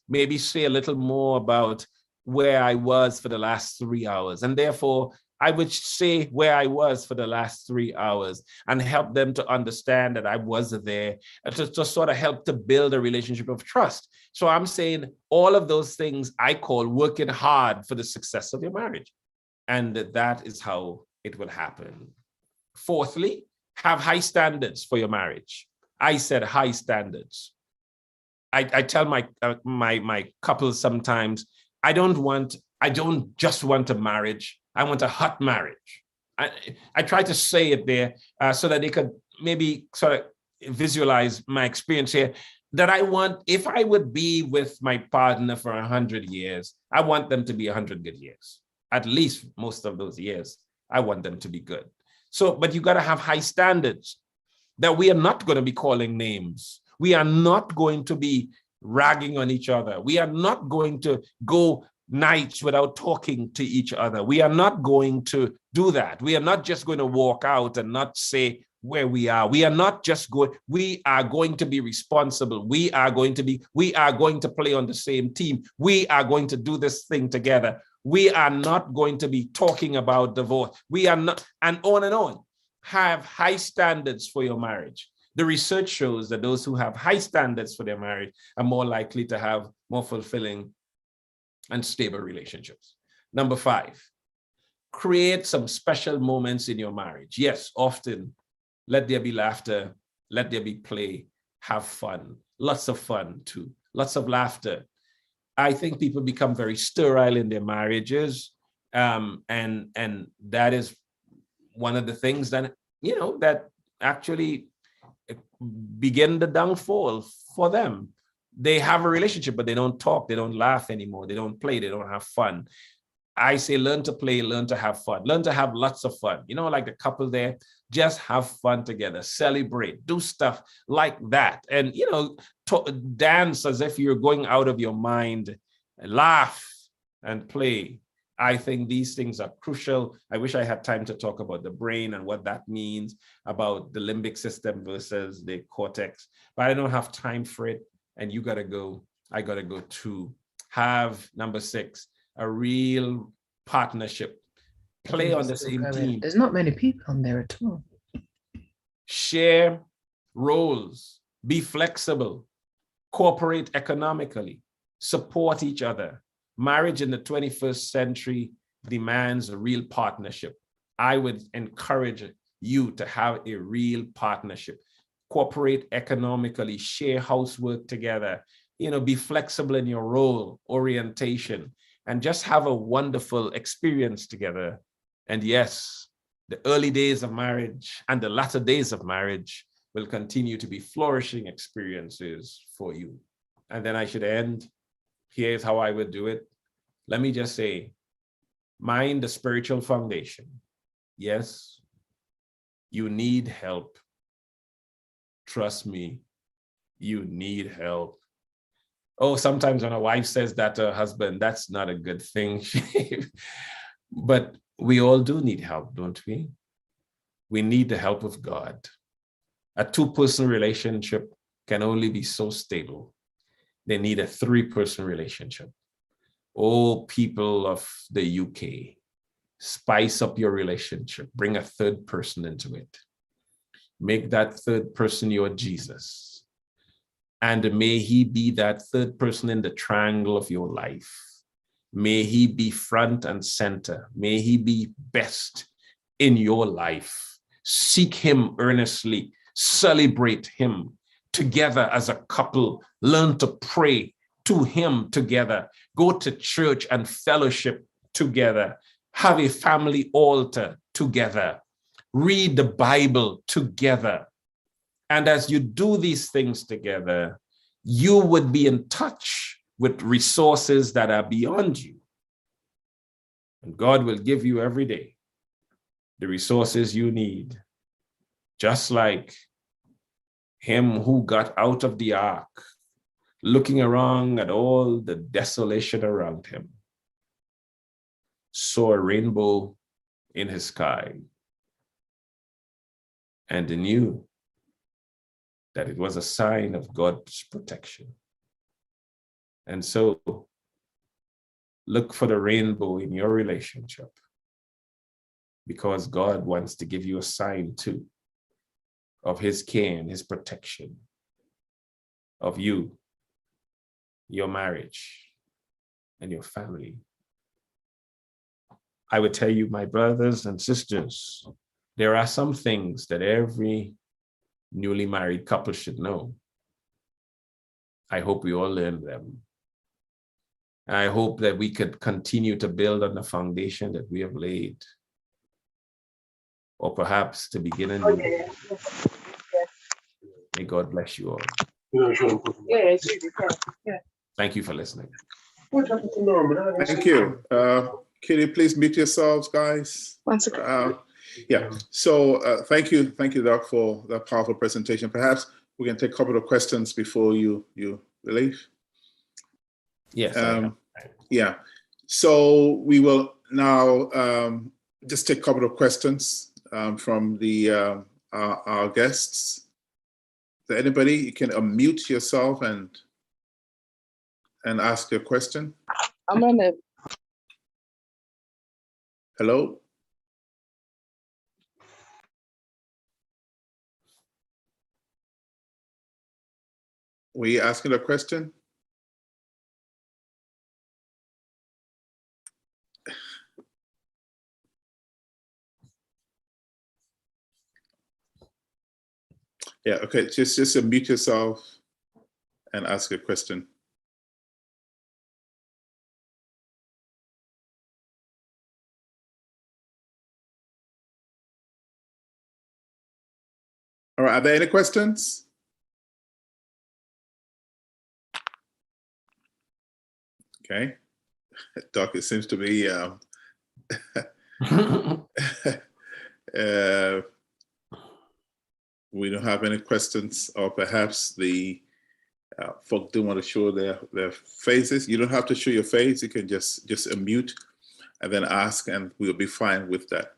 maybe say a little more about where I was for the last 3 hours. And therefore, I would say where I was for the last 3 hours and help them to understand that I was there, to sort of help to build a relationship of trust. So I'm saying all of those things I call working hard for the success of your marriage. And that is how it will happen. Fourthly, have high standards for your marriage. I said high standards. I tell my couples sometimes, I don't just want a marriage. I want a hot marriage. I try to say it there so that they could maybe sort of visualize my experience here, that I want, if I would be with my partner for 100 years, I want them to be 100 good years. at least most of those years, I want them to be good. So, but you got to have high standards that we are not going to be calling names. We are not going to be ragging on each other. We are not going to go nights without talking to each other. We are not going to do that. We are not just going to walk out and not say where we are. We are not just going, we are going to be responsible. We are going to play on the same team. We are going to do this thing together. We are not going to be talking about divorce. We are not, and on and on. Have high standards for your marriage. The research shows that those who have high standards for their marriage are more likely to have more fulfilling and stable relationships. Number 5, create some special moments in your marriage. Yes, often let there be laughter, let there be play, have fun, lots of fun too, lots of laughter. I think people become very sterile in their marriages, and that is one of the things that, you know, that actually begin the downfall for them. They have a relationship, but they don't talk, they don't laugh anymore, they don't play, they don't have fun. I say learn to play, learn to have fun, learn to have lots of fun. You know, like the couple there, just have fun together, celebrate, do stuff like that. And, you know, dance as if you're going out of your mind, laugh and play. I think these things are crucial. I wish I had time to talk about the brain and what that means, about the limbic system versus the cortex, but I don't have time for it. And you got to go. I got to go too. Have, number 6, a real partnership. Play on the same team. There's not many people on there at all. Share roles. Be flexible. Cooperate economically. Support each other. Marriage in the 21st century demands a real partnership. I would encourage you to have a real partnership. Cooperate economically, share housework together, you know, be flexible in your role, orientation, and just have a wonderful experience together. And yes, the early days of marriage and the latter days of marriage will continue to be flourishing experiences for you. And then I should end. Here's how I would do it. Let me just say, mind the spiritual foundation. Yes, you need help. Trust me, you need help. Oh, sometimes when a wife says that to her husband, that's not a good thing. But we all do need help, don't we? We need the help of God. A 2-person relationship can only be so stable. They need a 3-person relationship. Oh, people of the UK, spice up your relationship. Bring a 3rd person into it. Make that 3rd person your Jesus. And may he be that 3rd person in the triangle of your life. May he be front and center. May he be best in your life. Seek him earnestly. Celebrate him together as a couple. Learn to pray to him together. Go to church and fellowship together. Have a family altar together. Read the Bible together. And as you do these things together, you would be in touch with resources that are beyond you. And God will give you every day the resources you need, just like him who got out of the ark, looking around at all the desolation around him, saw a rainbow in his sky, and knew that it was a sign of God's protection. And so look for the rainbow in your relationship, because God wants to give you a sign too of his care and his protection of you, your marriage, and your family. I would tell you, my brothers and sisters, there are some things that every newly married couple should know. I hope we all learn them. I hope that we could continue to build on the foundation that we have laid, or perhaps to begin a new. May God bless you all. Thank you for listening. Thank you. can you please mute yourselves, guys? One second. Yeah, so thank you, Doc, for that powerful presentation. Perhaps we can take a couple of questions before you leave. Yes. Yeah, so we will now just take a couple of questions from our guests. Is there anybody? You can unmute yourself and ask your question. I'm on it. Hello? Were you asking a question? Yeah, okay, just unmute yourself and ask a question. All right, are there any questions? Okay, Doc, it seems to be we don't have any questions, or perhaps the folk do want to show their faces. You don't have to show your face. You can just unmute and then ask, and we'll be fine with that.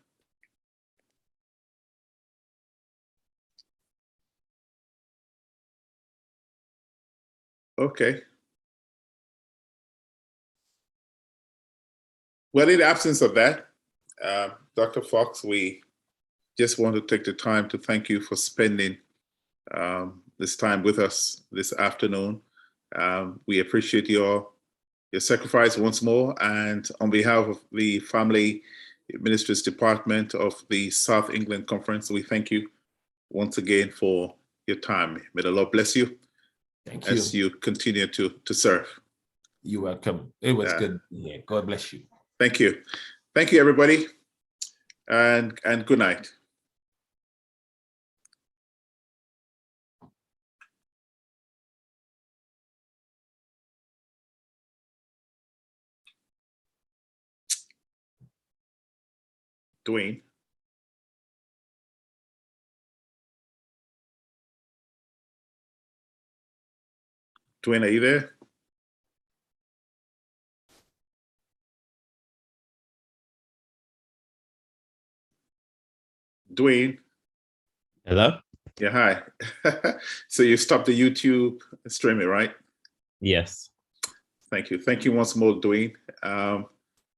Okay. Well, in the absence of that, Dr. Fox, we just want to take the time to thank you for spending this time with us this afternoon. We appreciate your sacrifice once more, and on behalf of the Family Ministries Department of the South England Conference, we thank you once again for your time. May the Lord bless you. Thank you. As you continue to serve. You're welcome. It was good. Yeah. God bless you. Thank you. Thank you, everybody, and good night. Dwayne. Dwayne, are you there? Dwayne. Hello? Yeah, hi. So you stopped the YouTube streaming, right? Yes. Thank you. Thank you once more, Dwayne.